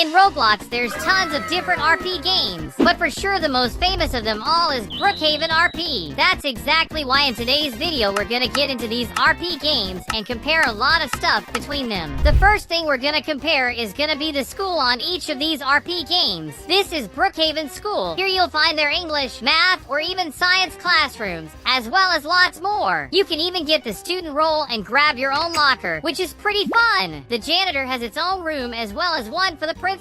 In Roblox, there's tons of different RP games, but for sure the most famous of them all is Brookhaven RP. That's exactly why in today's video we're gonna get into these RP games and compare a lot of stuff between them. The first thing we're gonna compare is gonna be the school on each of these RP games. This is Brookhaven School. Here you'll find their English, math, or even science classrooms, as well as lots more. You can even get the student role and grab your own locker, which is pretty fun. The janitor has its own room as well as one for the principal.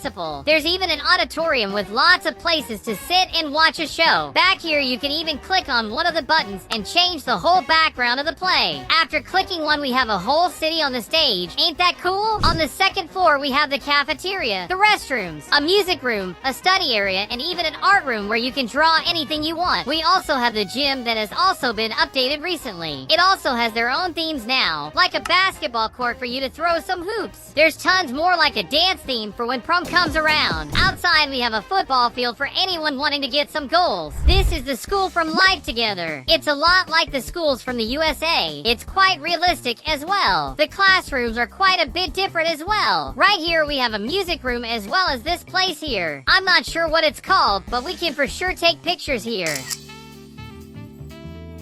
There's even an auditorium with lots of places to sit and watch a show. Back here you can even click on one of the buttons and change the whole background of the play. After clicking one, we have a whole city on the stage. Ain't that cool? On the second floor we have the cafeteria, the restrooms, a music room, a study area, and even an art room where you can draw anything you want. We also have the gym that has also been updated recently. It also has their own themes now, like a basketball court for you to throw some hoops. There's tons more, like a dance theme for when prom comes around. Outside we have a football field for anyone wanting to get some goals. This is the school from Life Together. It's a lot like the schools from the USA. It's quite realistic as well. The classrooms are quite a bit different as well. Right here we have a music room as well as this place here. I'm not sure what it's called, but we can for sure take pictures here.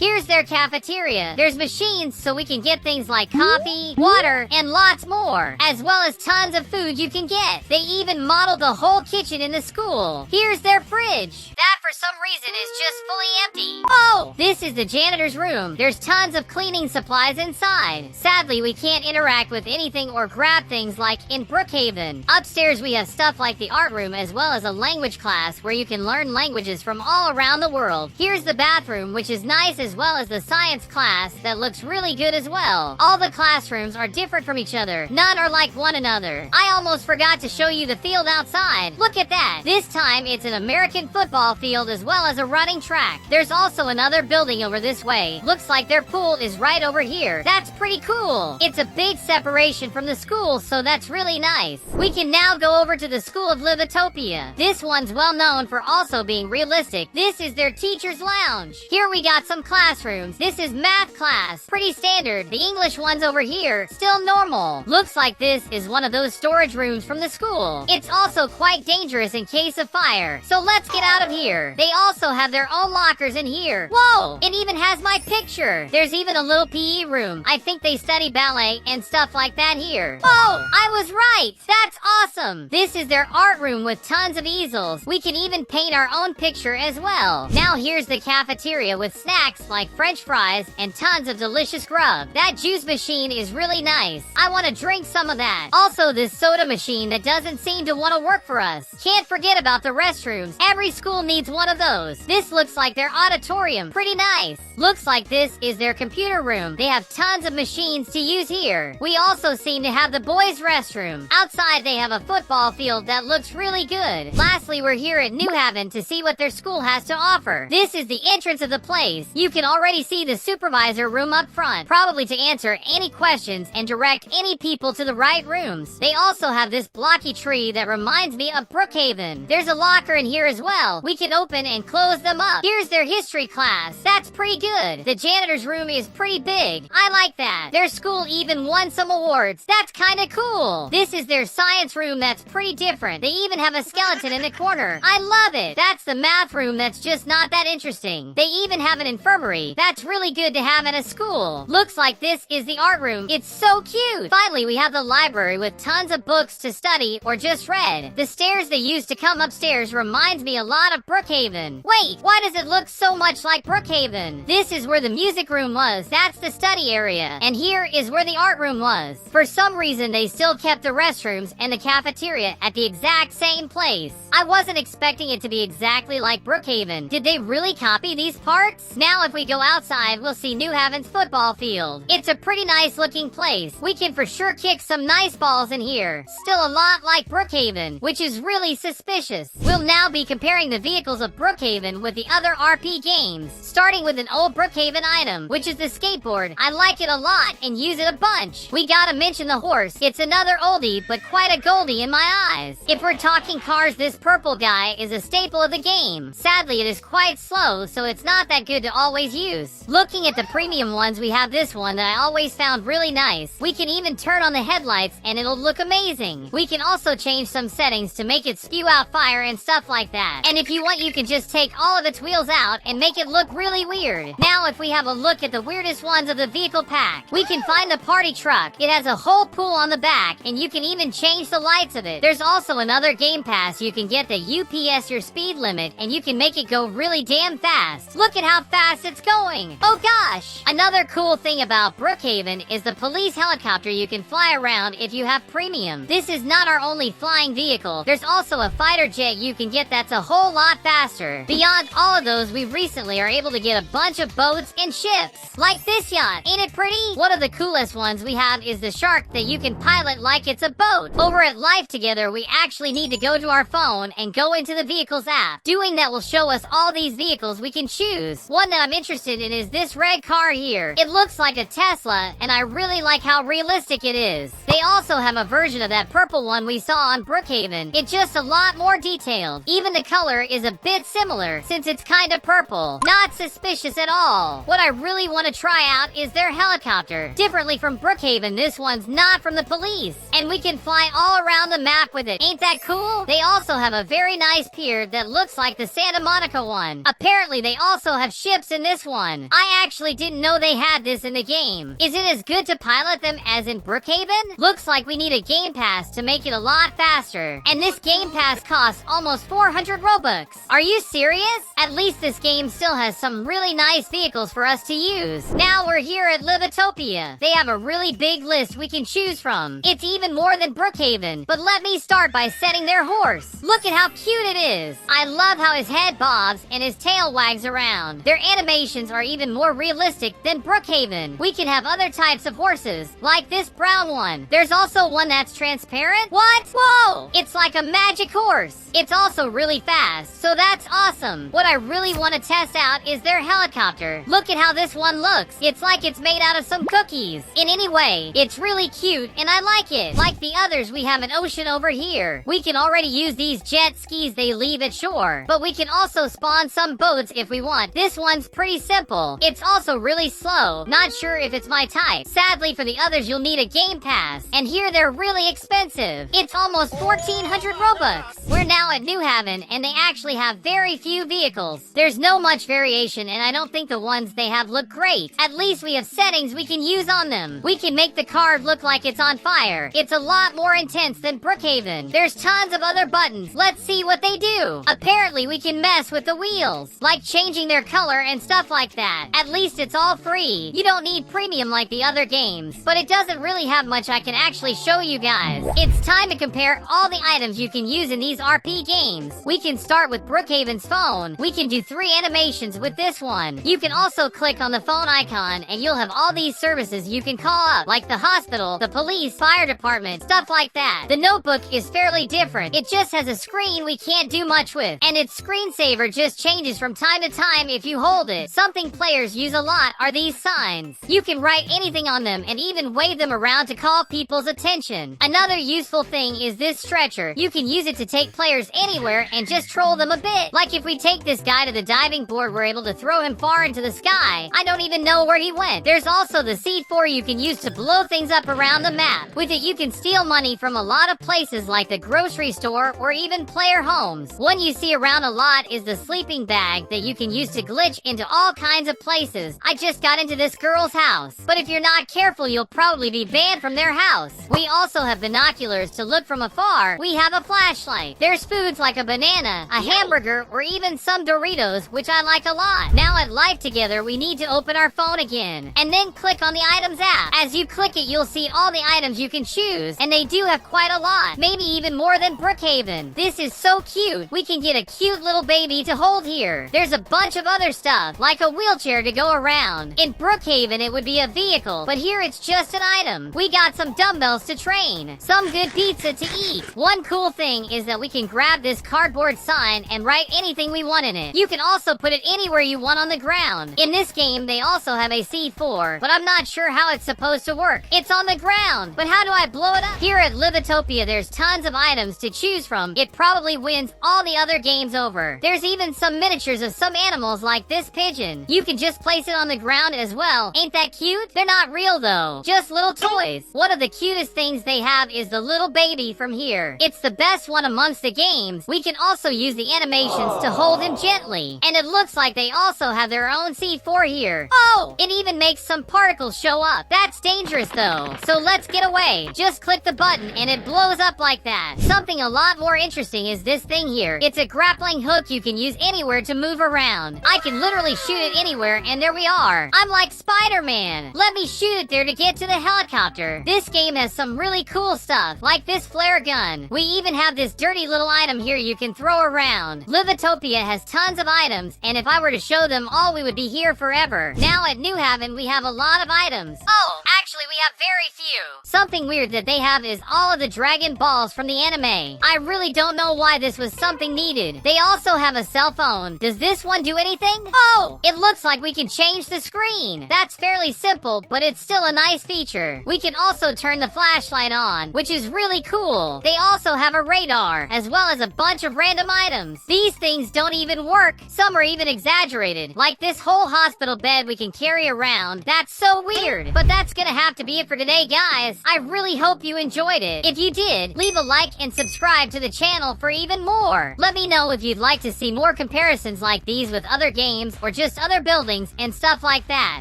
Here's their cafeteria. There's machines so we can get things like coffee, water, and lots more, as well as tons of food you can get. They even modeled the whole kitchen in the school. Here's their fridge. That for some reason is just fully empty. Oh! This is the janitor's room. There's tons of cleaning supplies inside. Sadly, we can't interact with anything or grab things like in Brookhaven. Upstairs we have stuff like the art room as well as a language class where you can learn languages from all around the world. Here's the bathroom, which is nice, as well as the science class that looks really good as well. All the classrooms are different from each other. None are like one another. I almost forgot to show you the field outside. Look at that. This time it's an American football field as well as a running track. There's also another building over this way. Looks like their pool is right over here. That's pretty cool. It's a big separation from the school, so that's really nice. We can now go over to the School of Livetopia. This one's well known for also being realistic. This is their teacher's lounge. Here we got some classrooms. This is math class. Pretty standard. The English one's over here. Still normal. Looks like this is one of those storage rooms from the school. It's also quite dangerous in case of fire. So let's get out of here. They also have their own lockers in here. Whoa! It even has my picture. There's even a little PE room. I think they study ballet and stuff like that here. Oh! I was right! That's awesome! This is their art room with tons of easels. We can even paint our own picture as well. Now here's the cafeteria with snacks like french fries and tons of delicious grub. That juice machine is really nice. I want to drink some of that. Also, this soda machine that doesn't seem to want to work for us. Can't forget about the restrooms. Every school needs one of those. This looks like their auditorium. Pretty nice. Looks like this is their computer room. They have tons of machines to use here. We also seem to have the boys' restroom. Outside they have a football field that looks really good. Lastly, we're here at New Haven to see what their school has to offer. This is the entrance of the place. You can already see the supervisor room up front, probably to answer any questions and direct any people to the right rooms. They also have this blocky tree that reminds me of Brookhaven. There's a locker in here as well. We can open and close them up. Here's their history class. That's pretty good. The janitor's room is pretty big. I like that. Their school even won some awards. That's kinda cool. This is their science room that's pretty different. They even have a skeleton in the corner. I love it. That's the math room that's just not that interesting. They even have an infirmary. That's really good to have at a school. Looks like this is the art room. It's so cute. Finally, we have the library with tons of books to study or just read. The stairs they use to come upstairs reminds me a lot of Brookhaven. Wait, why does it look so much like Brookhaven? This is where the music room was. That's the study area. And here is where the art room was. For some reason, they still kept the restrooms and the cafeteria at the exact same place. I wasn't expecting it to be exactly like Brookhaven. Did they really copy these parts? Now if we go outside, we'll see New Haven's football field. It's a pretty nice looking place. We can for sure kick some nice balls in here. Still a lot like Brookhaven, which is really suspicious. We'll now be comparing the vehicles parallels of Brookhaven with the other RP games, starting with an old Brookhaven item, which is the skateboard. I like it a lot and use it a bunch. We gotta mention the horse. It's another oldie, but quite a goldie in my eyes. If we're talking cars, this purple guy is a staple of the game. Sadly, it is quite slow, so it's not that good to always use. Looking at the premium ones, we have this one that I always found really nice. We can even turn on the headlights and it'll look amazing. We can also change some settings to make it spew out fire and stuff like that. And if you want, you can just take all of its wheels out and make it look really weird. Now, if we have a look at the weirdest ones of the vehicle pack, we can find the party truck. It has a whole pool on the back, and you can even change the lights of it. There's also another game pass you can get that UPS your speed limit, and you can make it go really damn fast. Look at how fast it's going. Oh gosh! Another cool thing about Brookhaven is the police helicopter you can fly around if you have premium. This is not our only flying vehicle. There's also a fighter jet you can get that's a whole lot faster. Beyond all of those, we recently are able to get a bunch of boats and ships. Like this yacht. Ain't it pretty? One of the coolest ones we have is the shark that you can pilot like it's a boat. Over at Life Together, we actually need to go to our phone and go into the vehicles app. Doing that will show us all these vehicles we can choose. One that I'm interested in is this red car here. It looks like a Tesla, and I really like how realistic it is. They also have a version of that purple one we saw on Brookhaven. It's just a lot more detailed. Even the color is a bit similar, since it's kind of purple. Not suspicious at all. What I really want to try out is their helicopter. Differently from Brookhaven, this one's not from the police, and we can fly all around the map with it. Ain't that cool? They also have a very nice pier that looks like the Santa Monica one. Apparently, they also have ships in this one. I actually didn't know they had this in the game. Is it as good to pilot them as in Brookhaven? Looks like we need a game pass to make it a lot faster. And this game pass costs almost 400 Robux. Are you serious? At least this game still has some really nice vehicles for us to use. Now we're here at Livetopia. They have a really big list we can choose from. It's even more than Brookhaven. But let me start by setting their horse. Look at how cute it is. I love how his head bobs and his tail wags around. Their animations are even more realistic than Brookhaven. We can have other types of horses, like this brown one. There's also one that's transparent. What? Whoa! It's like a magic horse. It's also really fast, so that's awesome. What I really want to test out is their helicopter. Look at how this one looks. It's like it's made out of some cookies. In any way, it's really cute and I like it. Like the others, we have an ocean over here. We can already use these jet skis they leave at shore, but we can also spawn some boats if we want. This one's pretty simple. It's also really slow. Not sure if it's my type. Sadly, for the others, you'll need a game pass. And here they're really expensive. It's almost 1,400 Robux. We're now at New Haven, and they actually have very few vehicles. There's no much variation, and I don't think the ones they have look great. At least we have settings we can use on them. We can make the car look like it's on fire. It's a lot more intense than Brookhaven. There's tons of other buttons. Let's see what they do. Apparently, we can mess with the wheels, like changing their color and stuff like that. At least it's all free. You don't need premium like the other games, but it doesn't really have much I can actually show you guys. It's time to compare all the items you can use in these RP games. We can start with Brookhaven's phone. We can do 3 animations with this one. You can also click on the phone icon and you'll have all these services you can call up, like the hospital, the police, fire department, stuff like that. The notebook is fairly different. It just has a screen we can't do much with, and its screensaver just changes from time to time if you hold it. Something players use a lot are these signs. You can write anything on them and even wave them around to call people's attention. Another useful thing is this stretcher. You can use it to take players anywhere and just troll them a bit. Like if we take this guy to the diving board, we're able to throw him far into the sky. I don't even know where he went. There's also the C4 you can use to blow things up around the map. With it, you can steal money from a lot of places like the grocery store or even player homes. One you see around a lot is the sleeping bag that you can use to glitch into all kinds of places. I just got into this girl's house, but if you're not careful, you'll probably be banned from their house. We also have binoculars to look from afar. We have a flashlight. There's foods like a banana, a hamburger, or even some Doritos, which I like a lot. Now at Life Together, we need to open our phone again, and then click on the items app. As you click it, you'll see all the items you can choose, and they do have quite a lot, maybe even more than Brookhaven. This is so cute. We can get a cute little baby to hold here. There's a bunch of other stuff, like a wheelchair to go around. In Brookhaven, it would be a vehicle, but here it's just an item. We got some dumbbells to train, some good pizza to eat. One cool thing is that that we can grab this cardboard sign and write anything we want in it. You can also put it anywhere you want on the ground. In this game, they also have a C4, but I'm not sure how it's supposed to work. It's on the ground, but how do I blow it up? Here at Livetopia, there's tons of items to choose from. It probably wins all the other games over. There's even some miniatures of some animals like this pigeon. You can just place it on the ground as well. Ain't that cute? They're not real though, just little toys. One of the cutest things they have is the little baby from here. It's the best one amongst the games. We can also use the animations to hold him gently. And it looks like they also have their own C4 here. Oh! It even makes some particles show up. That's dangerous though. So let's get away. Just click the button and it blows up like that. Something a lot more interesting is this thing here. It's a grappling hook you can use anywhere to move around. I can literally shoot it anywhere and there we are. I'm like Spider-Man. Let me shoot it there to get to the helicopter. This game has some really cool stuff, like this flare gun. We even have this dirty little item here you can throw around. Livetopia has tons of items, and if I were to show them all, we would be here forever. Now at New Haven, we have a lot of items. Oh, actually, we have very few. Something weird that they have is all of the Dragon Balls from the anime. I really don't know why this was something needed. They also have a cell phone. Does this one do anything? Oh, it looks like we can change the screen. That's fairly simple, but it's still a nice feature. We can also turn the flashlight on, which is really cool. They also have a radar, as well as a bunch of random items. These things don't even work. Some are even exaggerated, like this whole hospital bed we can carry around. That's so weird. But that's gonna have to be it for today, guys. I really hope you enjoyed it. If you did, leave a like and subscribe to the channel for even more. Let me know if you'd like to see more comparisons like these with other games or just other buildings and stuff like that.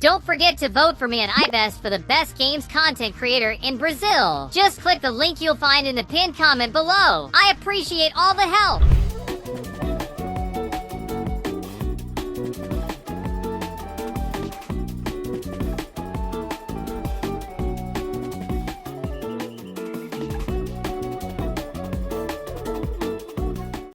Don't forget to vote for me at iBest for the best games content creator in Brazil. Just click the link you'll find in the pinned comment below. I appreciate all the help.